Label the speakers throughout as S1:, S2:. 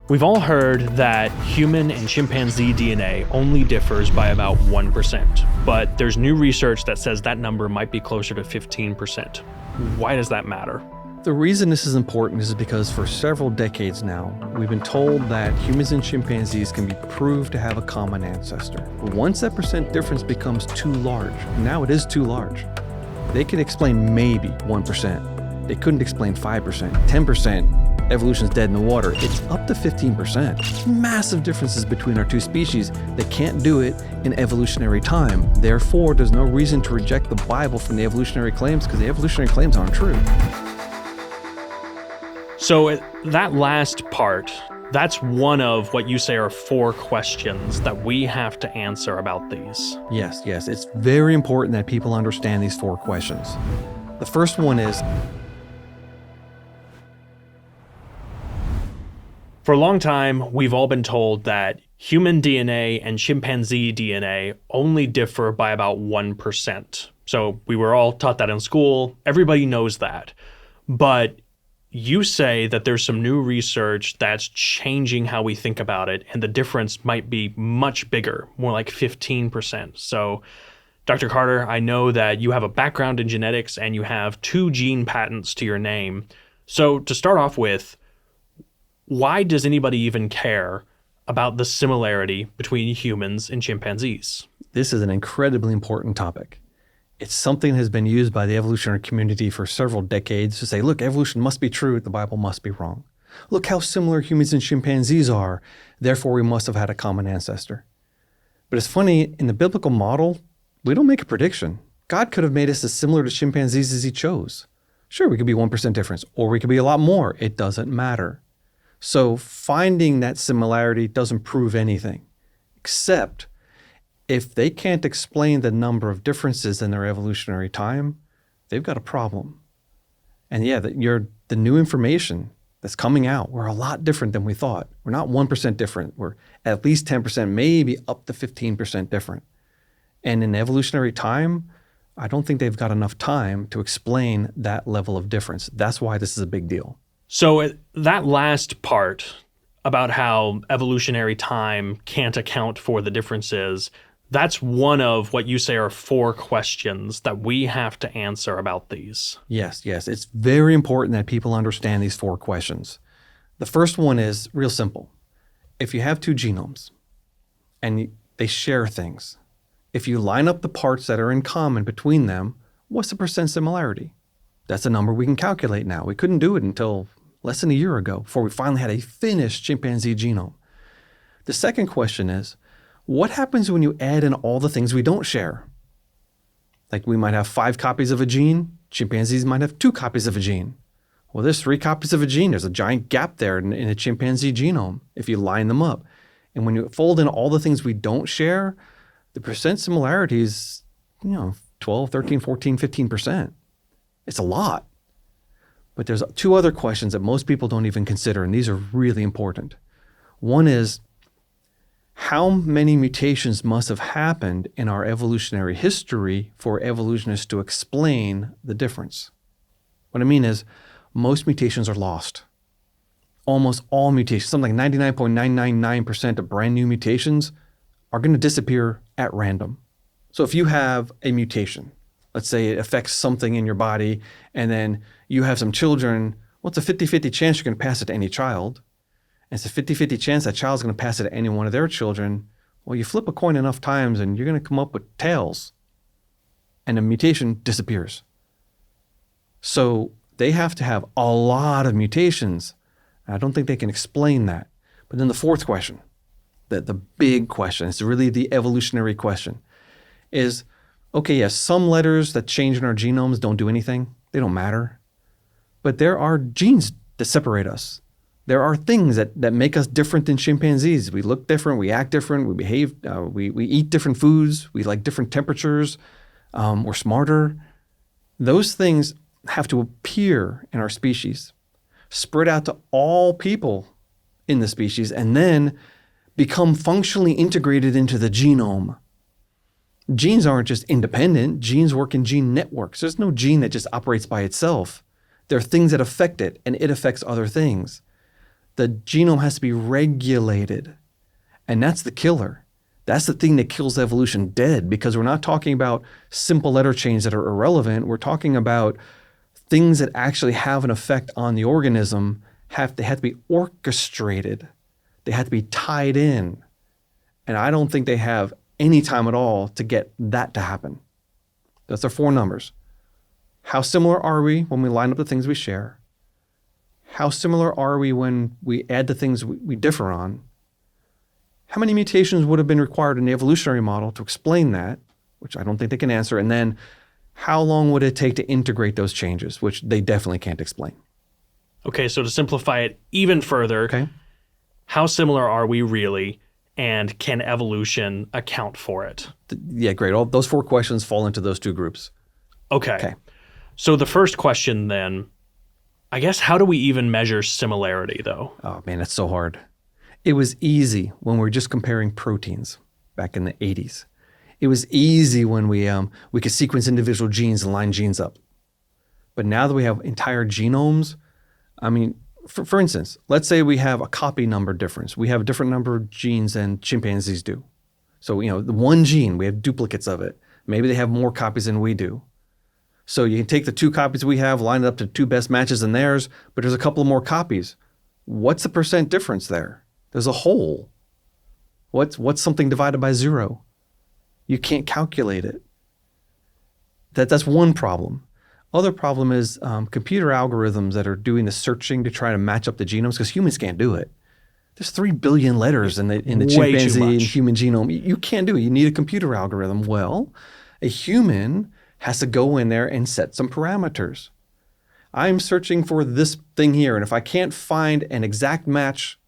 S1: We've all heard that human and chimpanzee DNA only differs by about 1%, but there's new research that says that number might be closer to 15%. Why does that matter?
S2: The reason this is important is because for several decades now, we've been told that humans and chimpanzees can be proved to have a common ancestor. But once that percent difference becomes too large, now it is too large, they can explain maybe 1%. They couldn't explain 5%, 10%. Evolution's dead in the water. It's up to 15%. Massive differences between our two species. They can't do it in evolutionary time. Therefore, there's no reason to reject the Bible from the evolutionary claims because the evolutionary claims aren't true.
S1: So that last part, that's one of what you say are 4 questions that we have to answer about these.
S2: Yes. It's very important that people understand these 4 questions. The first one is,
S1: for a long time, we've all been told that human DNA and chimpanzee DNA only differ by about 1%. So we were all taught that in school. Everybody knows that. But you say that there's some new research that's changing how we think about it, and the difference might be much bigger, more like 15%. So, Dr. Carter, I know that you have a background in genetics and you have 2 gene patents to your name. So to start off with, why does anybody even care about the similarity between humans and chimpanzees?
S2: This is an incredibly important topic. It's something that has been used by the evolutionary community for several decades to say, look, evolution must be true, the Bible must be wrong. Look how similar humans and chimpanzees are, therefore we must have had a common ancestor. But it's funny, in the biblical model, we don't make a prediction. God could have made us as similar to chimpanzees as he chose. Sure, we could be 1% difference, or we could be a lot more. It doesn't matter. So finding that similarity doesn't prove anything, except if they can't explain the number of differences in their evolutionary time, they've got a problem. And yeah, the new information that's coming out, we're a lot different than we thought. We're not 1% different. We're at least 10%, maybe up to 15% different. And in evolutionary time, I don't think they've got enough time to explain that level of difference. That's why this is a big deal.
S1: So that last part about how evolutionary time can't account for the differences, that's one of what you say are 4 questions that we have to answer about these.
S2: Yes. It's very important that people understand these 4 questions. The first one is real simple. If you have 2 genomes and they share things, if you line up the parts that are in common between them, what's the percent similarity? That's a number we can calculate now. We couldn't do it until less than a year ago before we finally had a finished chimpanzee genome. The second question is, what happens when you add in all the things we don't share? Like we might have 5 copies of a gene, chimpanzees might have 2 copies of a gene. Well, there's 3 copies of a gene. There's a giant gap there in a chimpanzee genome if you line them up. And when you fold in all the things we don't share, the percent similarity is, 12, 13, 14, 15%. It's a lot. But there's 2 other questions that most people don't even consider, and these are really important. One is, how many mutations must have happened in our evolutionary history for evolutionists to explain the difference? What I mean is, most mutations are lost. Almost all mutations, something like 99.999% of brand new mutations are going to disappear at random. So if you have a mutation, let's say it affects something in your body, and then you have some children, well, it's a 50-50 chance you're going to pass it to any child. And it's a 50-50 chance that child's going to pass it to any one of their children. Well, you flip a coin enough times and you're going to come up with tails. And the mutation disappears. So they have to have a lot of mutations. I don't think they can explain that. But then the fourth question, the big question, it's really the evolutionary question, is, okay, yes, some letters that change in our genomes don't do anything. They don't matter. But there are genes that separate us. There are things that make us different than chimpanzees. We look different, we act different, we behave, we eat different foods, we like different temperatures, we're smarter. Those things have to appear in our species, spread out to all people in the species, and then become functionally integrated into the genome. Genes aren't just independent. Genes work in gene networks. There's no gene that just operates by itself. There are things that affect it, and it affects other things. The genome has to be regulated. And that's the killer. That's the thing that kills evolution dead, because we're not talking about simple letter change that are irrelevant. We're talking about things that actually have an effect on the organism. They have to be orchestrated. They have to be tied in. And I don't think they have any time at all to get that to happen. That's our 4 numbers. How similar are we when we line up the things we share? How similar are we when we add the things we differ on? How many mutations would have been required in the evolutionary model to explain that, which I don't think they can answer? And then how long would it take to integrate those changes, which they definitely can't explain.
S1: Okay, so to simplify it even further,
S2: Okay.
S1: How similar are we really, and can evolution account for it?
S2: Yeah, great. All those 4 questions fall into those 2 groups.
S1: Okay. So the first question then, I guess, how do we even measure similarity though?
S2: Oh man, it's so hard. It was easy when we were just comparing proteins back in the 80s. It was easy when we could sequence individual genes and line genes up. But now that we have entire genomes, I mean, for instance, let's say we have a copy number difference. We have a different number of genes than chimpanzees do. So, the one gene, we have duplicates of it. Maybe they have more copies than we do. So you can take the 2 copies we have, line it up to 2 best matches in theirs, but there's a couple more copies. What's the percent difference there? There's a hole. What's something divided by 0? You can't calculate it. That's one problem. Other problem is computer algorithms that are doing the searching to try to match up the genomes, because humans can't do it. There's 3 billion letters in the chimpanzee and human genome. You can't do it. You need a computer algorithm. Well, a human has to go in there and set some parameters. I'm searching for this thing here, and if I can't find an exact match,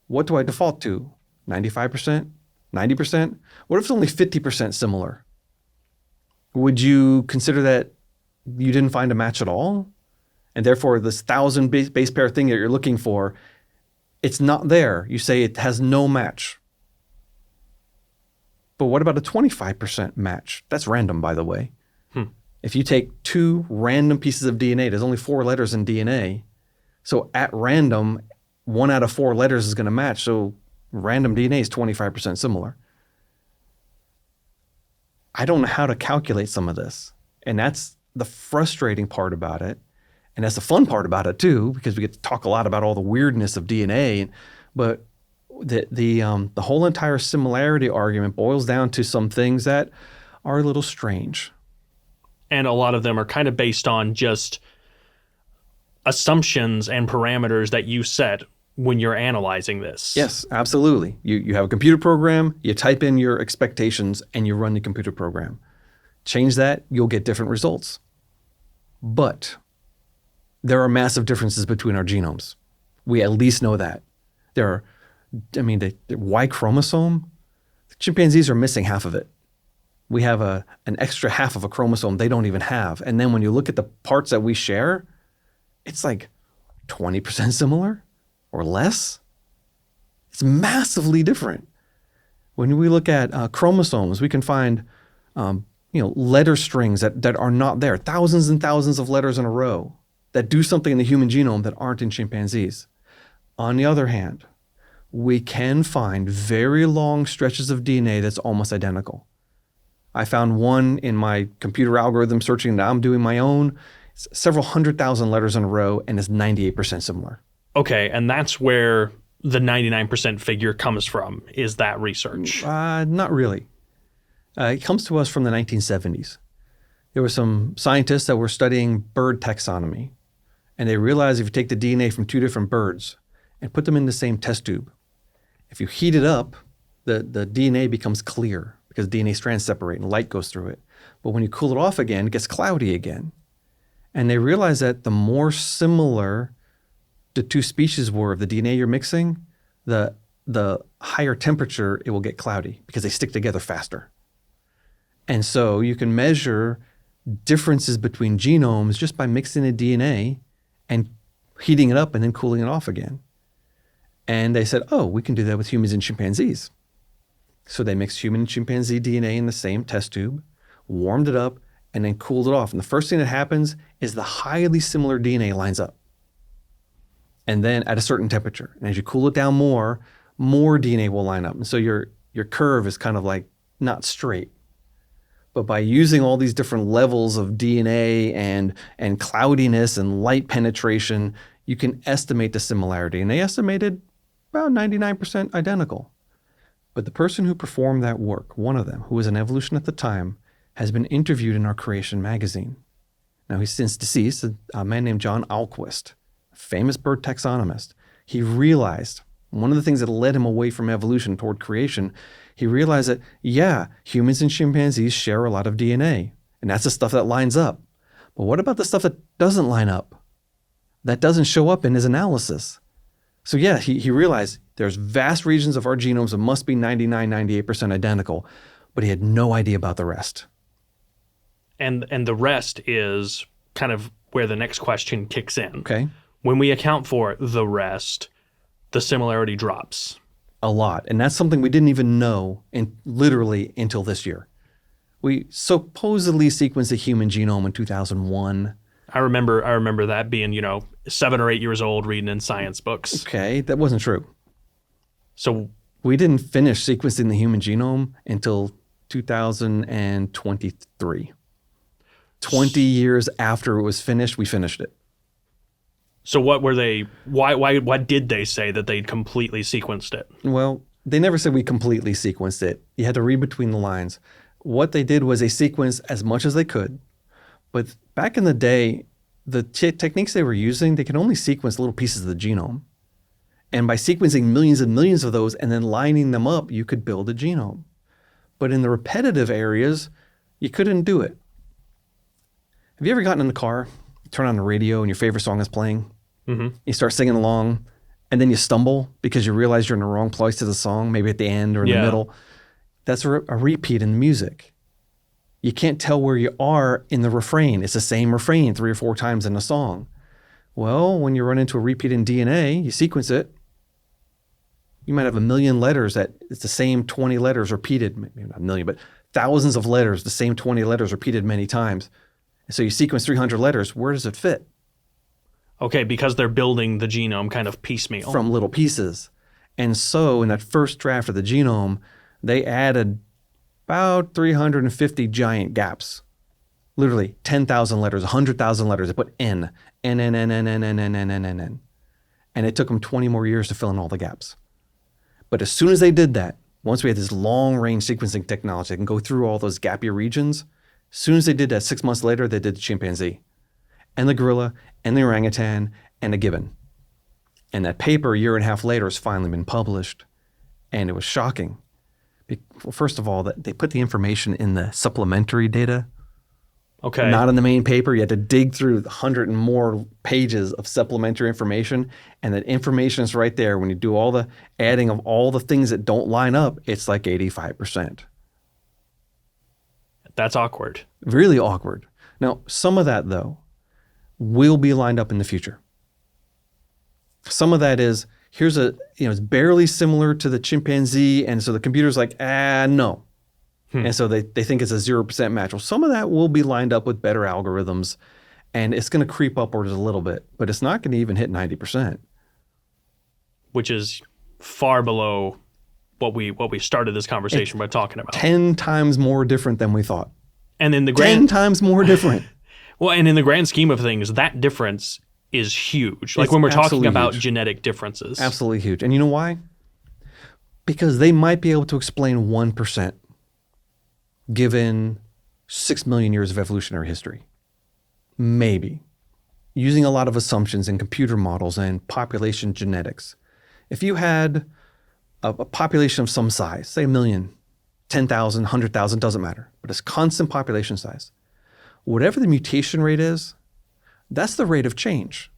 S2: what do I default to? 95%? 90%? What if it's only 50% similar? Would you consider that you didn't find a match at all? And therefore, this 1,000 base pair thing that you're looking for, it's not there. You say it has no match. But what about a 25% match? That's random, by the way. If you take 2 random pieces of DNA, there's only 4 letters in DNA. So at random, 1 out of 4 letters is going to match. So random DNA is 25% similar. I don't know how to calculate some of this. And that's the frustrating part about it. And that's the fun part about it too, because we get to talk a lot about all the weirdness of DNA. But the whole entire similarity argument boils down to some things that are a little strange.
S1: And a lot of them are kind of based on just assumptions and parameters that you set when you're analyzing this.
S2: Yes, absolutely. You have a computer program, you type in your expectations, and you run the computer program. Change that, you'll get different results. But there are massive differences between our genomes. We at least know that. The Y chromosome, chimpanzees are missing half of it. We have an extra half of a chromosome they don't even have. And then when you look at the parts that we share, it's like 20% similar or less. It's massively different. When we look at chromosomes, we can find letter strings that are not there, thousands and thousands of letters in a row that do something in the human genome that aren't in chimpanzees. On the other hand, we can find very long stretches of DNA that's almost identical. I found one in my computer algorithm searching that I'm doing my own. It's several 100,000 letters in a row, and it's 98% similar.
S1: Okay, and that's where the 99% figure comes from, is that research?
S2: Not really. It comes to us from the 1970s. There were some scientists that were studying bird taxonomy, and they realized if you take the DNA from 2 different birds and put them in the same test tube, if you heat it up, the DNA becomes clear because DNA strands separate and light goes through it. But when you cool it off again, it gets cloudy again. And they realized that the more similar the 2 species were of the DNA you're mixing, the higher temperature it will get cloudy because they stick together faster. And so you can measure differences between genomes just by mixing the DNA and heating it up and then cooling it off again. And they said, oh, we can do that with humans and chimpanzees. So they mixed human and chimpanzee DNA in the same test tube, warmed it up, and then cooled it off. And the first thing that happens is the highly similar DNA lines up. and then at a certain temperature. And as you cool it down more DNA will line up. And so your curve is kind of like not straight. But by using all these different levels of DNA and cloudiness and light penetration, you can estimate the similarity. And they estimated about 99% identical. But the person who performed that work, one of them, who was in evolution at the time, has been interviewed in our Creation magazine. Now, he's since deceased, a man named John Alquist, a famous bird taxonomist. He realized one of the things that led him away from evolution toward creation, he realized that, yeah, humans and chimpanzees share a lot of DNA, and that's the stuff that lines up. But what about the stuff that doesn't line up, that doesn't show up in his analysis? So yeah, he realized there's vast regions of our genomes that must be 99, 98% identical, but he had no idea about the rest.
S1: And the rest is kind of where the next question kicks in.
S2: Okay.
S1: When we account for the rest, the similarity drops.
S2: A lot. And that's something we didn't even know literally until this year. We supposedly sequenced the human genome in 2001.
S1: I remember that being, 7 or 8 years old reading in science books.
S2: Okay, that wasn't true.
S1: So
S2: we didn't finish sequencing the human genome until 2023. 20 years after it was finished, we finished it.
S1: So what were they, why did they say that they'd completely sequenced it?
S2: Well, they never said we completely sequenced it. You had to read between the lines. What they did was they sequenced as much as they could. But back in the day, the techniques they were using, they could only sequence little pieces of the genome. And by sequencing millions and millions of those and then lining them up, you could build a genome. But in the repetitive areas, you couldn't do it. Have you ever gotten in the car, turn on the radio, and your favorite song is playing?
S1: Mm-hmm.
S2: You start singing along, and then you stumble because you realize you're in the wrong place of the song, maybe at the end or in the middle. That's a repeat in the music. You can't tell where you are in the refrain. It's the same refrain 3 or 4 times in a song. Well, when you run into a repeat in DNA, you sequence it. You might have 1 million letters that it's the same 20 letters repeated, maybe not 1 million, but thousands of letters, the same 20 letters repeated many times. So you sequence 300 letters, where does it fit?
S1: Okay, because they're building the genome kind of piecemeal.
S2: From little pieces. And so in that first draft of the genome, they added about 350 giant gaps. Literally 10,000 letters, 100,000 letters. They put N, N, N, N, N, N, N, N, N, N, N, N. And it took them 20 more years to fill in all the gaps. But as soon as they did that, once we had this long-range sequencing technology that can go through all those gappy regions, as soon as they did that, 6 months later, they did the chimpanzee and the gorilla and the orangutan and the gibbon. And that paper, a year and a half later, has finally been published. And it was shocking. Well, first of all, they put the information in the supplementary data.
S1: Okay.
S2: Not in the main paper. You had to dig through 100 and more pages of supplementary information. And that information is right there. When you do all the adding of all the things that don't line up, it's like 85%.
S1: That's awkward.
S2: Really awkward. Now, some of that, though, will be lined up in the future. Some of that is, it's barely similar to the chimpanzee, and so the computer's like, no. And so they think it's a 0% match. Well, some of that will be lined up with better algorithms, and it's going to creep upwards a little bit, but it's not going to even hit 90%.
S1: Which is far below what we started this conversation by talking about.
S2: 10 times more different than we thought.
S1: And in the
S2: 10 times more different.
S1: Well, and in the grand scheme of things, that difference is huge. Like when we're talking about genetic differences.
S2: Absolutely huge. And you know why? Because they might be able to explain 1% given 6 million years of evolutionary history. Maybe. Using a lot of assumptions and computer models and population genetics. If you had a population of some size, say 1 million, 10,000, 100,000, doesn't matter, but it's constant population size. Whatever the mutation rate is, that's the rate of change.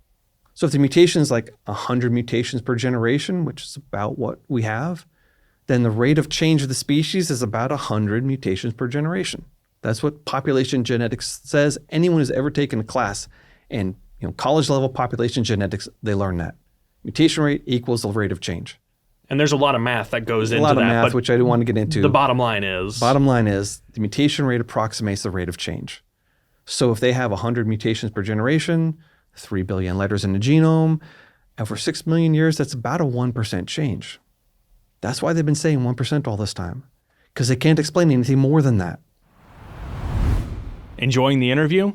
S2: So if the mutation is like 100 mutations per generation, which is about what we have, then the rate of change of the species is about 100 mutations per generation. That's what population genetics says. Anyone who's ever taken a class in college level population genetics, they learn that. Mutation rate equals the rate of change.
S1: And there's a lot of math that goes into that.
S2: A lot of math, which I don't want to get into.
S1: The bottom line is
S2: the mutation rate approximates the rate of change. So if they have 100 mutations per generation, 3 billion letters in the genome, Over 6 million years, that's about a 1% change. That's why they've been saying 1% all this time, because they can't explain anything more than that.
S1: Enjoying the interview?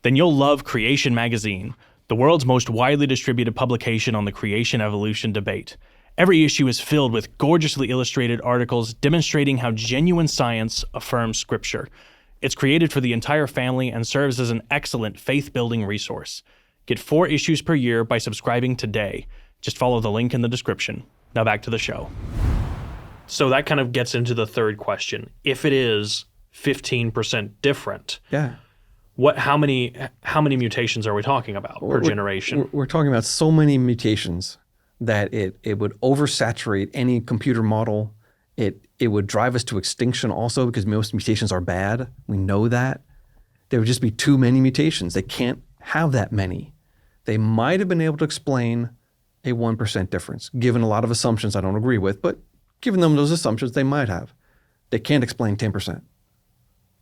S1: Then you'll love Creation Magazine, the world's most widely distributed publication on the creation-evolution debate. Every issue is filled with gorgeously illustrated articles demonstrating how genuine science affirms Scripture. It's created for the entire family and serves as an excellent faith-building resource. Get 4 issues per year by subscribing today. Just follow the link in the description. Now back to the show. So that kind of gets into the third question. If it is 15% different,
S2: Yeah.
S1: how many mutations are we talking about per generation?
S2: We're talking about so many mutations that it would oversaturate any computer model. It would drive us to extinction also, because most mutations are bad. We know that. There would just be too many mutations. They can't have that many. They might have been able to explain a 1% difference, given a lot of assumptions I don't agree with, but given them those assumptions, they might have. They can't explain 10%.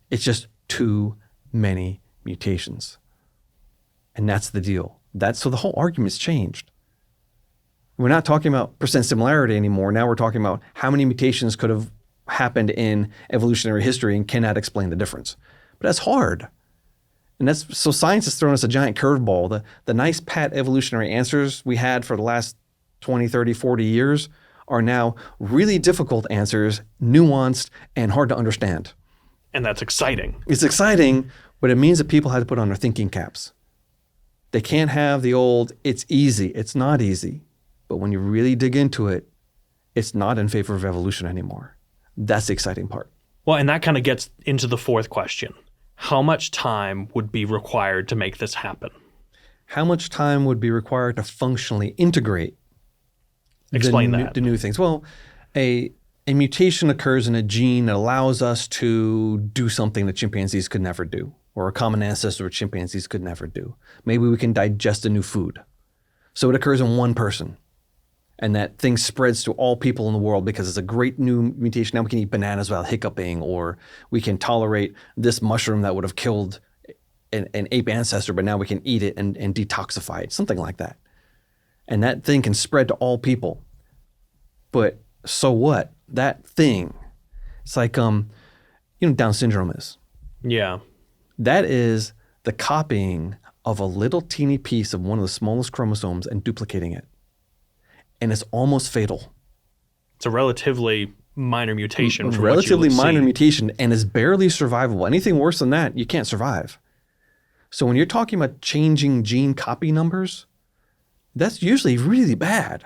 S2: It's just too many mutations. And that's the deal. So the whole argument's changed. We're not talking about percent similarity anymore. Now we're talking about how many mutations could have happened in evolutionary history and cannot explain the difference. But that's hard. And so science has thrown us a giant curveball. The nice pat evolutionary answers we had for the last 20, 30, 40 years are now really difficult answers, nuanced, and hard to understand.
S1: And that's exciting.
S2: It's exciting, but it means that people had to put on their thinking caps. They can't have the old, it's easy. It's not easy. But when you really dig into it, it's not in favor of evolution anymore. That's the exciting part.
S1: Well, and that kind of gets into the fourth question. How much time would be required to make this happen?
S2: How much time would be required to functionally integrate
S1: Explain
S2: the new things? Well, a mutation occurs in a gene that allows us to do something that chimpanzees could never do, or a common ancestor of chimpanzees could never do. Maybe we can digest a new food. So it occurs in one person. And that thing spreads to all people in the world because it's a great new mutation. Now we can eat bananas without hiccuping, or we can tolerate this mushroom that would have killed an ape ancestor, but now we can eat it and detoxify it, something like that. And that thing can spread to all people. But so what? That thing, it's like, Down syndrome is.
S1: Yeah.
S2: That is the copying of a little teeny piece of one of the smallest chromosomes and duplicating it. And it's almost fatal.
S1: It's a relatively minor mutation.
S2: Relatively minor mutation, and is barely survivable. Anything worse than that, you can't survive. So when you're talking about changing gene copy numbers, that's usually really bad.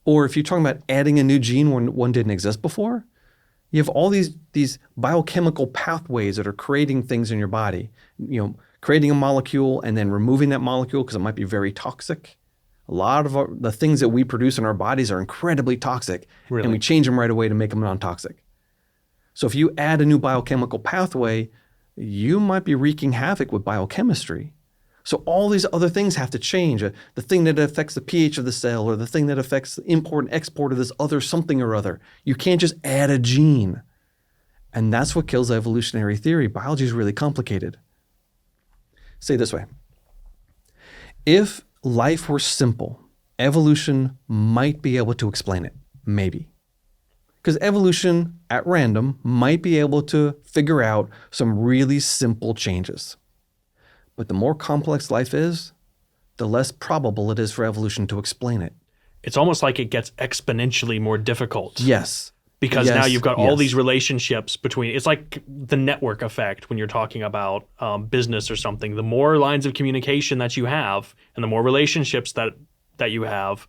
S2: Or if you're talking about adding a new gene when one didn't exist before, you have all these biochemical pathways that are creating things in your body. Creating a molecule and then removing that molecule because it might be very toxic. A lot of the things that we produce in our bodies are incredibly toxic,
S1: Really?
S2: And we change them right away to make them non-toxic. So if you add a new biochemical pathway, you might be wreaking havoc with biochemistry. So all these other things have to change. The thing that affects the pH of the cell, or the thing that affects the import and export of this other something or other. You can't just add a gene. And that's what kills evolutionary theory. Biology is really complicated. Say it this way. If life were simple, evolution might be able to explain it. Maybe. Because evolution, at random, might be able to figure out some really simple changes. But the more complex life is, the less probable it is for evolution to explain it.
S1: It's almost like it gets exponentially more difficult.
S2: Yes.
S1: Because now you've got all these relationships between, it's like the network effect when you're talking about business or something. The more lines of communication that you have and the more relationships that you have,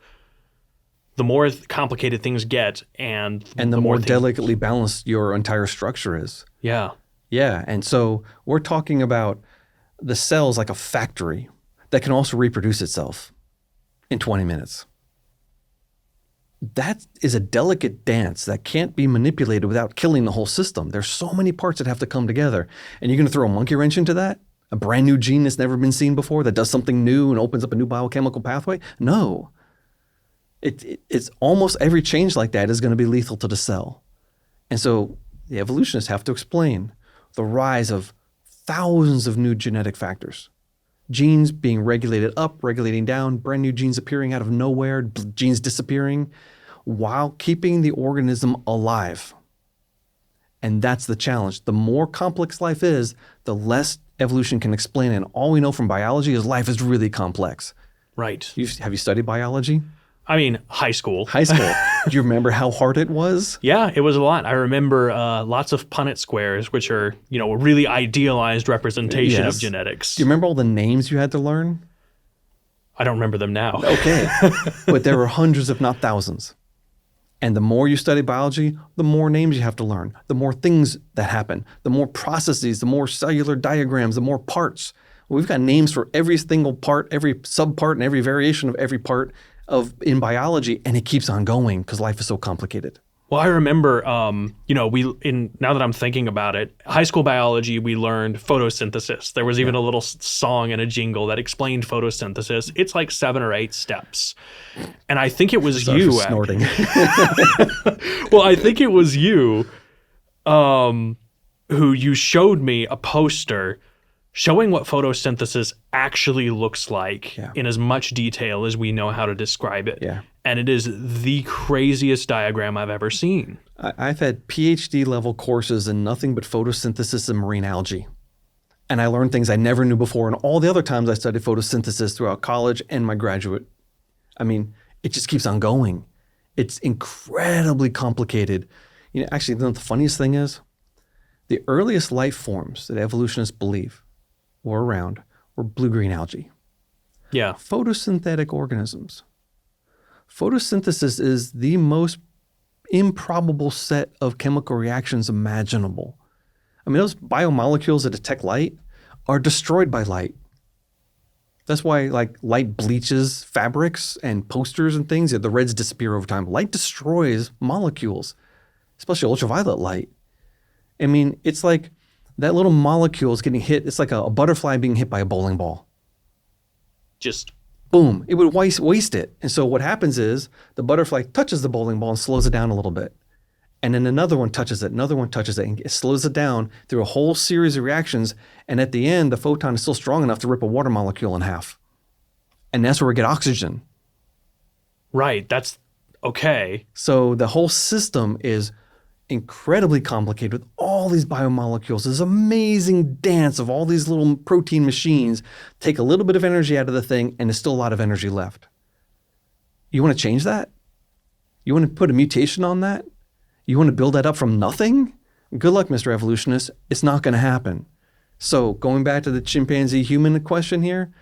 S1: the more complicated things get and
S2: the more delicately balanced your entire structure is.
S1: Yeah.
S2: Yeah. And so we're talking about the cell's like a factory that can also reproduce itself in 20 minutes. That is a delicate dance that can't be manipulated without killing the whole system. There's so many parts that have to come together. And you're going to throw a monkey wrench into that? A brand new gene that's never been seen before that does something new and opens up a new biochemical pathway? No. It's almost every change like that is going to be lethal to the cell. And so the evolutionists have to explain the rise of thousands of new genetic factors genes being regulated up, regulating down, brand new genes appearing out of nowhere, genes disappearing, while keeping the organism alive. And that's the challenge. The more complex life is, the less evolution can explain it. And all we know from biology is life is really complex.
S1: Right.
S2: Have you studied biology?
S1: I mean, high school.
S2: High school. Do you remember how hard it was?
S1: Yeah, it was a lot. I remember lots of Punnett squares, which are, a really idealized representation of genetics.
S2: Do you remember all the names you had to learn?
S1: I don't remember them now.
S2: Okay. But there were hundreds, if not thousands. And the more you study biology, the more names you have to learn, the more things that happen, the more processes, the more cellular diagrams, the more parts. We've got names for every single part, every subpart, and every variation of every part in biology, and it keeps on going because life is so complicated.
S1: Well, I remember, now that I'm thinking about it, high school biology, we learned photosynthesis. There was even a little song and a jingle that explained photosynthesis. It's like 7 or 8 steps. And I think it was
S2: Sorry
S1: you.
S2: for snorting.
S1: Well, I think it was you who you showed me a poster showing what photosynthesis actually looks like in as much detail as we know how to describe it.
S2: Yeah.
S1: And it is the craziest diagram I've ever seen.
S2: I've had PhD level courses in nothing but photosynthesis and marine algae. And I learned things I never knew before. And all the other times I studied photosynthesis throughout college and my graduate. I mean, it just keeps on going. It's incredibly complicated. Actually, the funniest thing is the earliest life forms that evolutionists believe were blue-green algae.
S1: Yeah.
S2: Photosynthetic organisms. Photosynthesis is the most improbable set of chemical reactions imaginable. I mean, those biomolecules that detect light are destroyed by light. That's why light bleaches fabrics and posters and things. The reds disappear over time. Light destroys molecules, especially ultraviolet light. I mean, it's like that little molecule is getting hit. It's like a butterfly being hit by a bowling ball.
S1: Just
S2: boom, it would waste it. And so what happens is the butterfly touches the bowling ball and slows it down a little bit. And then another one touches it, and it slows it down through a whole series of reactions. And at the end, the photon is still strong enough to rip a water molecule in half. And that's where we get oxygen.
S1: Right, that's okay.
S2: So the whole system is incredibly complicated with all these biomolecules. This amazing dance of all these little protein machines take a little bit of energy out of the thing, and there's still a lot of energy left. You want to change that? You want to put a mutation on that? You want to build that up from nothing? Good luck, Mr. Evolutionist. It's not going to happen. So going back to the chimpanzee human question here,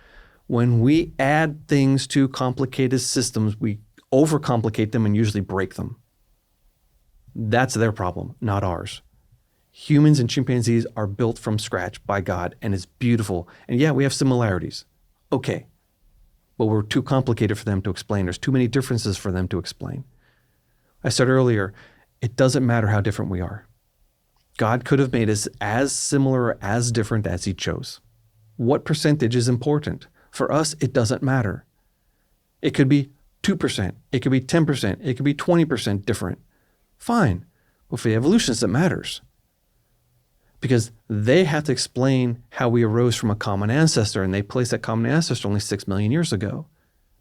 S2: when we add things to complicated systems, we overcomplicate them and usually break them. That's their problem, not ours. Humans and chimpanzees are built from scratch by God, and it's beautiful. And yeah, we have similarities. Okay. But we're too complicated for them to explain. There's too many differences for them to explain. I said earlier, it doesn't matter how different we are. God could have made us as similar or as different as he chose. What percentage is important? For us, it doesn't matter. It could be 2%. It could be 10%. It could be 20% different. Fine. But for the evolutionists, it matters. Because they have to explain how we arose from a common ancestor, and they placed that common ancestor only 6 million years ago.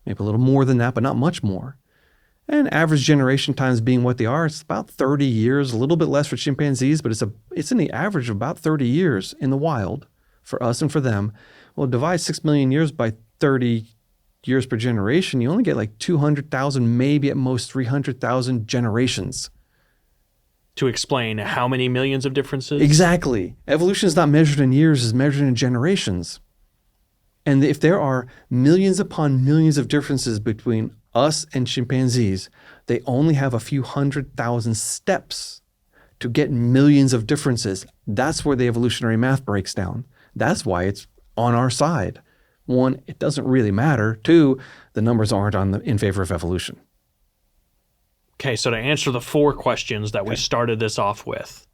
S2: Maybe a little more than that, but not much more. And average generation times being what they are, it's about 30 years, a little bit less for chimpanzees, but it's in the average of about 30 years in the wild for us and for them. Well, divide 6 million years by 30 years per generation, you only get like 200,000, maybe at most 300,000 generations.
S1: To explain how many millions of differences?
S2: Exactly. Evolution is not measured in years, it's measured in generations. And if there are millions upon millions of differences between us and chimpanzees, they only have a few 100,000 steps to get millions of differences. That's where the evolutionary math breaks down. That's why it's on our side. 1, it doesn't really matter. 2, the numbers aren't in favor of evolution.
S1: Okay, so to answer the 4 questions that we started this off with.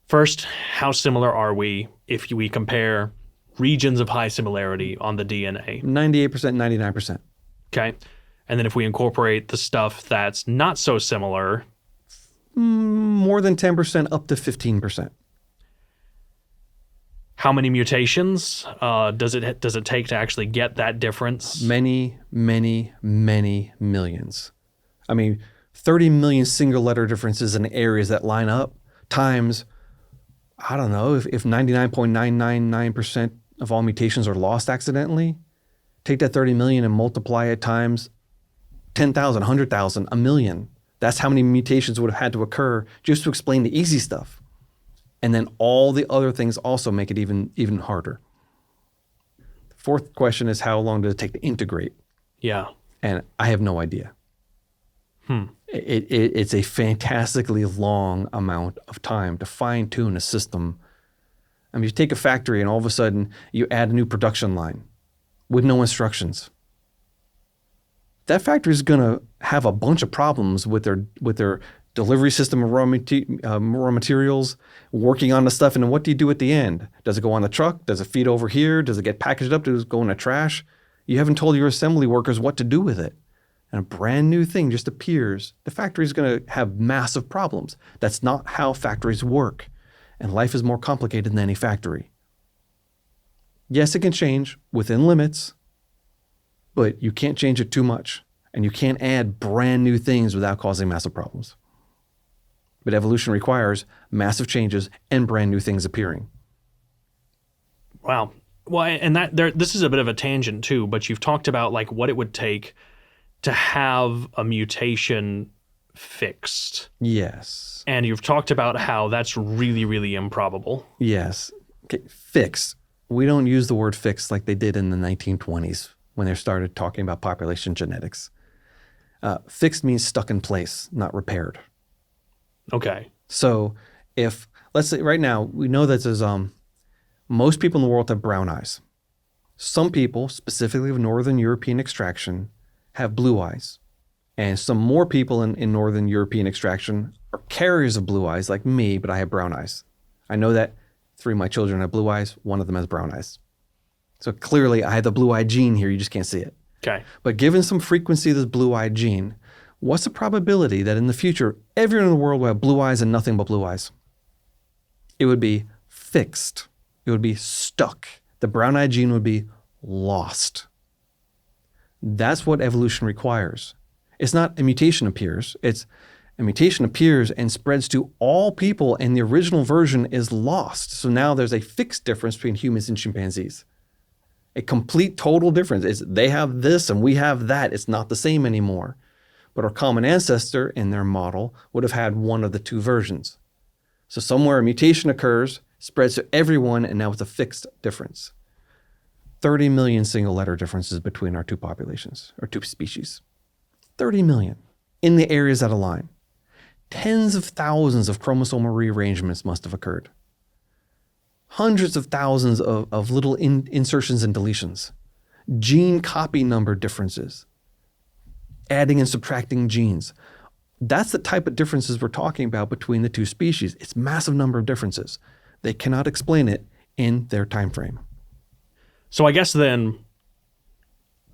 S1: First, how similar are we if we compare regions of high similarity on the DNA?
S2: 98%, 99%.
S1: Okay. And then if we incorporate the stuff that's not so similar.
S2: More than 10%, up to 15%.
S1: How many mutations does it take to actually get that difference?
S2: Many, many, many millions. I mean, 30 million single letter differences in areas that line up times, I don't know, if 99.999% of all mutations are lost accidentally, take that 30 million and multiply it times 10,000, 100,000, a million. That's how many mutations would have had to occur just to explain the easy stuff. And then all the other things also make it even harder. The fourth question is, how long does it take to integrate?
S1: Yeah.
S2: And I have no idea. It's a fantastically long amount of time to fine tune a system. I mean, you take a factory and all of a sudden you add a new production line with no instructions. That factory is going to have a bunch of problems with their delivery system of raw materials, working on the stuff. And then what do you do at the end? Does it go on the truck? Does it feed over here? Does it get packaged up? Does it go in the trash? You haven't told your assembly workers what to do with it. And a brand new thing just appears. The factory is going to have massive problems. That's not how factories work. And life is more complicated than any factory. Yes, it can change within limits, but you can't change it too much. And you can't add brand new things without causing massive problems. But evolution requires massive changes and brand new things appearing.
S1: Wow. Well, and this is a bit of a tangent too, but you've talked about like what it would take to have a mutation fixed.
S2: Yes.
S1: And you've talked about how that's really, really improbable.
S2: Yes. Okay. Fixed. We don't use the word fixed like they did in the 1920s when they started talking about population genetics. Fixed means stuck in place, not repaired.
S1: Okay.
S2: So if, let's say right now, we know that there's, most people in the world have brown eyes. Some people, specifically of Northern European extraction, have blue eyes. And some more people in Northern European extraction are carriers of blue eyes like me, but I have brown eyes. I know that 3 of my children have blue eyes, 1 of them has brown eyes. So clearly I have the blue-eye gene here, you just can't see it.
S1: Okay.
S2: But given some frequency of this blue-eye gene, what's the probability that in the future, everyone in the world will have blue eyes and nothing but blue eyes? It would be fixed. It would be stuck. The brown-eye gene would be lost. That's what evolution requires. It's not a mutation appears. It's a mutation appears and spreads to all people, and the original version is lost. So now there's a fixed difference between humans and chimpanzees. A complete total difference. It's they have this and we have that. It's not the same anymore. But our common ancestor in their model would have had one of the 2 versions. So somewhere a mutation occurs, spreads to everyone, and now it's a fixed difference. 30 million single letter differences between our 2 populations, or 2 species. 30 million in the areas that align. Tens of thousands of chromosomal rearrangements must have occurred. Hundreds of thousands of little insertions and deletions. Gene copy number differences. Adding and subtracting genes. That's the type of differences we're talking about between the 2 species. It's massive number of differences. They cannot explain it in their time frame.
S1: So I guess then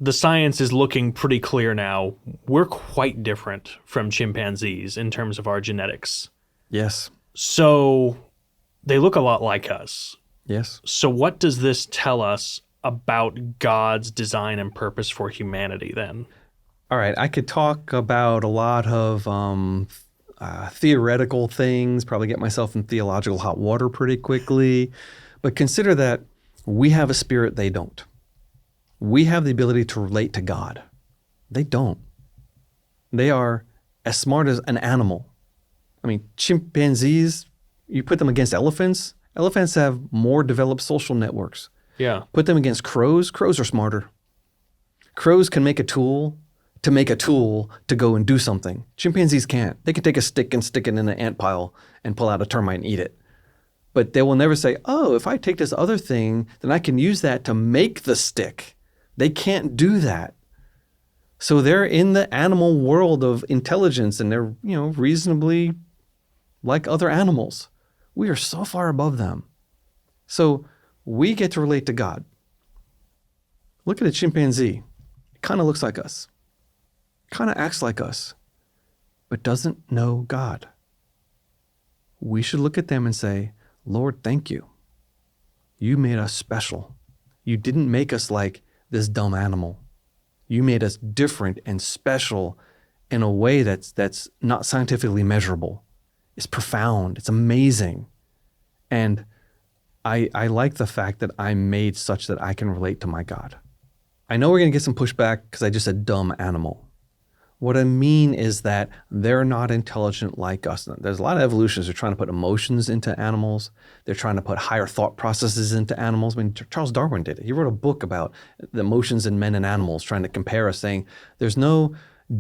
S1: the science is looking pretty clear now. We're quite different from chimpanzees in terms of our genetics.
S2: Yes.
S1: So they look a lot like us.
S2: Yes.
S1: So what does this tell us about God's design and purpose for humanity then?
S2: All right. I could talk about a lot of theoretical things, probably get myself in theological hot water pretty quickly. But consider that we have a spirit they don't. We have the ability to relate to God. They don't. They are as smart as an animal. I mean, chimpanzees, you put them against elephants. Elephants have more developed social networks.
S1: Yeah.
S2: Put them against crows. Crows are smarter. Crows can make a tool to go and do something. Chimpanzees can't. They can take a stick and stick it in an ant pile and pull out a termite and eat it. But they will never say, oh, if I take this other thing, then I can use that to make the stick. They can't do that. So they're in the animal world of intelligence, and they're, reasonably like other animals. We are so far above them. So we get to relate to God. Look at a chimpanzee. It kind of looks like us. Kind of acts like us, but doesn't know God. We should look at them and say, Lord, thank you. You made us special. You didn't make us like this dumb animal. You made us different and special in a way that's not scientifically measurable. It's profound. It's amazing. And I like the fact that I'm made such that I can relate to my God. I know we're going to get some pushback because I just said dumb animal. What I mean is that they're not intelligent like us. There's a lot of evolutionists who are trying to put emotions into animals. They're trying to put higher thought processes into animals. I mean, Charles Darwin did it. He wrote a book about the emotions in men and animals, trying to compare us, saying there's no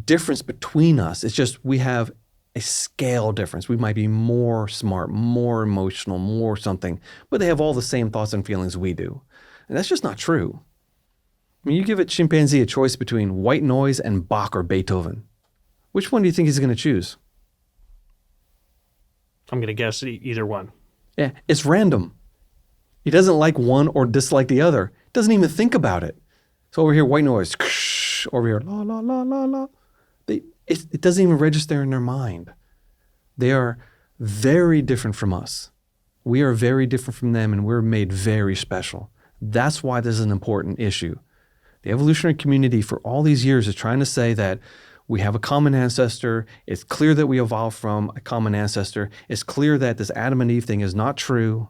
S2: difference between us. It's just we have a scale difference. We might be more smart, more emotional, more something, but they have all the same thoughts and feelings we do. And that's just not true. I mean, you give a chimpanzee a choice between white noise and Bach or Beethoven. Which one do you think he's going to choose?
S1: I'm going to guess either one.
S2: Yeah, it's random. He doesn't like one or dislike the other. Doesn't even think about it. So over here, white noise. Over here, la, la, la, la, la. It doesn't even register in their mind. They are very different from us. We are very different from them, and we're made very special. That's why this is an important issue. The evolutionary community for all these years is trying to say that we have a common ancestor. It's clear that we evolved from a common ancestor. It's clear that this Adam and Eve thing is not true.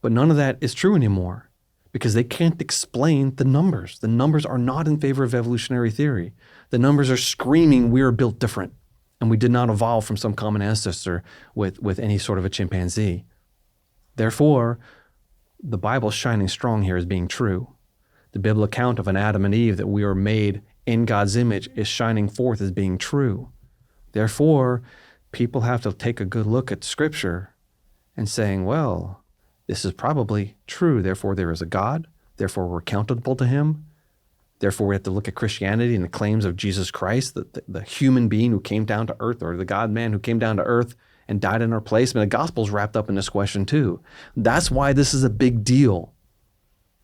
S2: But none of that is true anymore because they can't explain the numbers. The numbers are not in favor of evolutionary theory. The numbers are screaming we are built different and we did not evolve from some common ancestor with any sort of a chimpanzee. Therefore, the Bible's shining strong here as being true. The biblical account of an Adam and Eve that we are made in God's image is shining forth as being true. Therefore, people have to take a good look at Scripture and saying, well, this is probably true. Therefore, there is a God. Therefore, we're accountable to him. Therefore, we have to look at Christianity and the claims of Jesus Christ, the human being who came down to earth, or the God-man who came down to earth and died in our place. I mean, the gospel's wrapped up in this question too. That's why this is a big deal.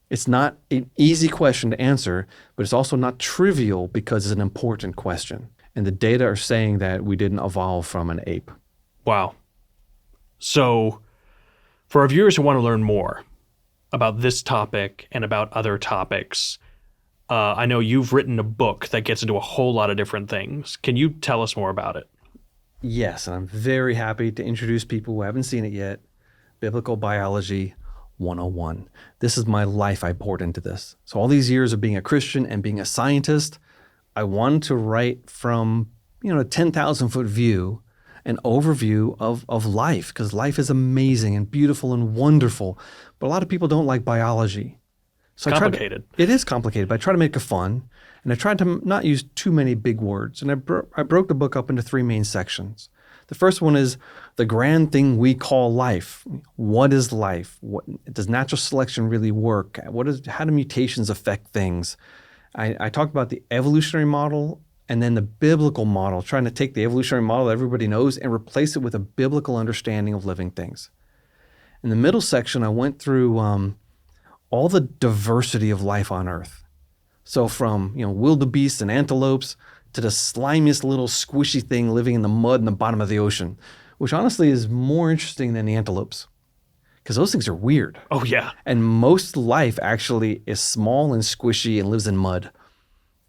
S2: It's not an easy question to answer, but it's also not trivial because it's an important question. And the data are saying that we didn't evolve from an ape.
S1: Wow. So for our viewers who want to learn more about this topic and about other topics, I know you've written a book that gets into a whole lot of different things. Can you tell us more about it?
S2: Yes, and I'm very happy to introduce people who haven't seen it yet. Biblical Biology 101. This is my life I poured into this. So all these years of being a Christian and being a scientist, I wanted to write from, a 10,000-foot view, an overview of life, because life is amazing and beautiful and wonderful. But a lot of people don't like biology. So
S1: Complicated.
S2: It is complicated, but I try to make it fun. And I tried to not use too many big words. And I broke the book up into 3 main sections. The first one is the grand thing we call life. What is life? Does natural selection really work? How do mutations affect things? I talked about the evolutionary model and then the biblical model, trying to take the evolutionary model that everybody knows and replace it with a biblical understanding of living things. In the middle section, I went through all the diversity of life on Earth. So from wildebeests and antelopes to the slimiest little squishy thing living in the mud in the bottom of the ocean, which honestly is more interesting than the antelopes because those things are weird.
S1: Oh, yeah.
S2: And most life actually is small and squishy and lives in mud,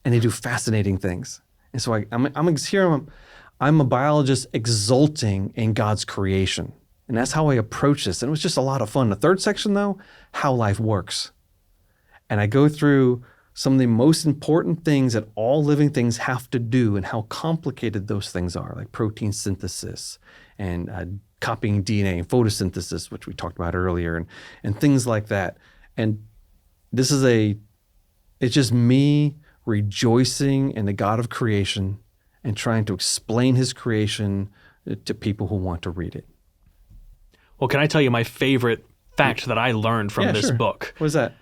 S2: and they do fascinating things. And so I'm a biologist exulting in God's creation, and that's how I approach this. And it was just a lot of fun. The third section, though, how life works. And I go through some of the most important things that all living things have to do and how complicated those things are, like protein synthesis and copying DNA and photosynthesis, which we talked about earlier, and things like that. And it's just me rejoicing in the God of creation and trying to explain his creation to people who want to read it.
S1: Well, can I tell you my favorite fact that I learned from this book?
S2: What is that?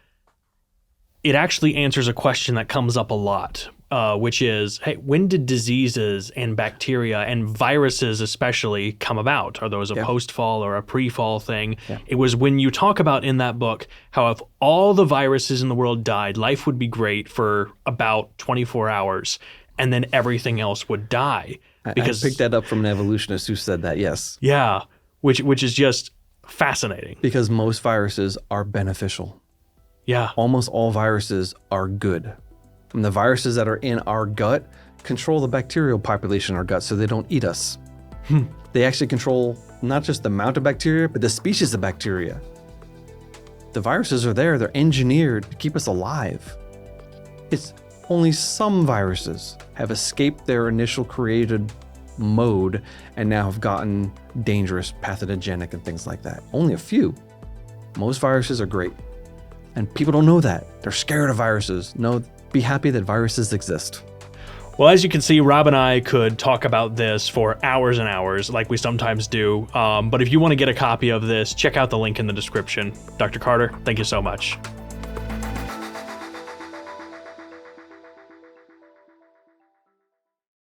S1: It actually answers a question that comes up a lot, which is, hey, when did diseases and bacteria and viruses especially come about? Are those a post-fall or a pre-fall thing? Yeah. It was when you talk about in that book how if all the viruses in the world died, life would be great for about 24 hours, and then everything else would die.
S2: I picked that up from an evolutionist who said that, yes.
S1: Yeah, which is just fascinating.
S2: Because most viruses are beneficial.
S1: Yeah.
S2: Almost all viruses are good. And the viruses that are in our gut control the bacterial population in our gut so they don't eat us. They actually control not just the amount of bacteria, but the species of bacteria. The viruses are there, they're engineered to keep us alive. It's only some viruses have escaped their initial created mode and now have gotten dangerous, pathogenic, and things like that. Only a few. Most viruses are great. And people don't know that. They're scared of viruses. No, be happy that viruses exist.
S1: Well, as you can see, Rob and I could talk about this for hours and hours, like we sometimes do. But if you want to get a copy of this, check out the link in the description. Dr. Carter, thank you so much.